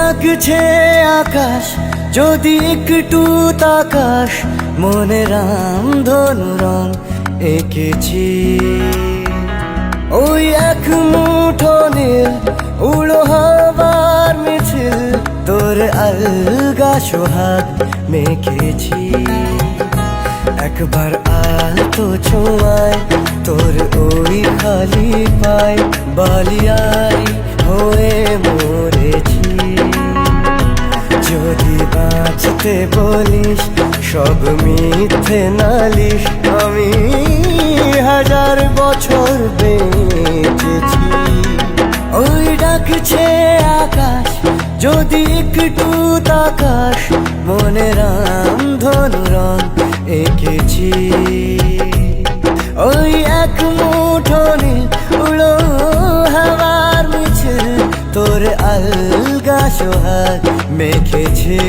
ডাকছে আকাশ যদি একটু তাকাস, মনে রামধনু রং এঁকেছি। ওই এক মুঠো নীল উড়ো হবার মিছিল, তোর আলগা সোহাগ মেখেছি। একবার আলতো ছোঁয়ায় তোর ওই খালি পায়, বালিয়ারি হয়ে মরেছি। যদি বাঁচতে বলিস সব মিথ্যে নালিশ, আমি 1000 বছর বেঁচেছি। ওই ডাকছে আকাশ যদি একটু তাকাস, মনে রামধনু রং এঁকেছি। ওই এক মুঠো নীল উড়ো হাওয়ার মিছিল, তোর আলগা সোহাগ মেখেছি।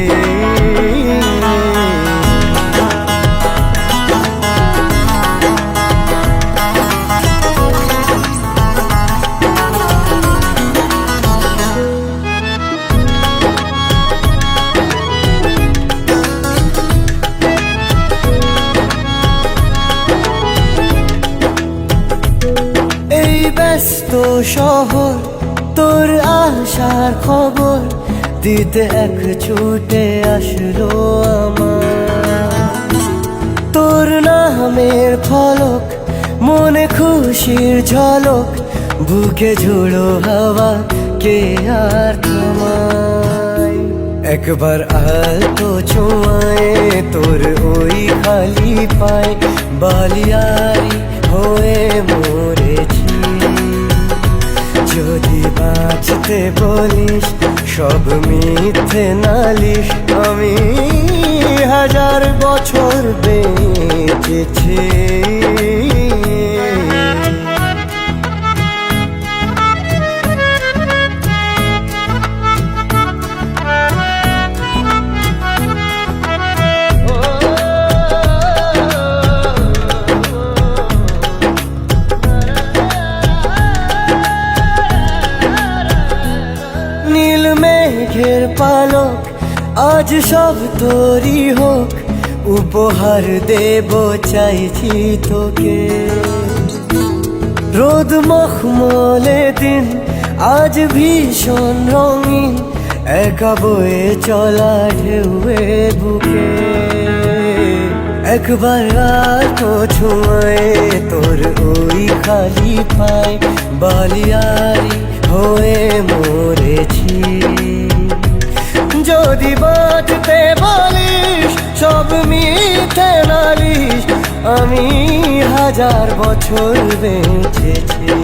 এই ব্যস্ত শহর তোর আসার খবর দিতে এক ছুটে আসলো আমার। তোর নামের ফলক মনে খুশির ঝলক, বুকে ঝোড়ো হাওয়া কে আর থামায়। একবার আলতো ছোঁয়ায় তোর ওই খালি পায়, বালিয়ারি হয়ে মরেছি। যদি বাঁচতে বলিস সব মিথ্যে নালিশ, আমি 1000 বছর বেঁচেছি। নীল মেঘের পালক আজ সব তোরই হোক, উপহার দেব চাইছি তোকে। রোদ মখমলে দিন আজ ভীষণ রঙিন, একা বয়ে চলা ঢেউয়ে বুকে। একবার আলতো ছোঁয়ায় তোর ওই খালি পায়, বালিয়ারি হয়ে মরেছি। যদি বাঁচতে বলিস সব মিথ্যে নালিশ, আমি 1000 বছর বেঁচেছি।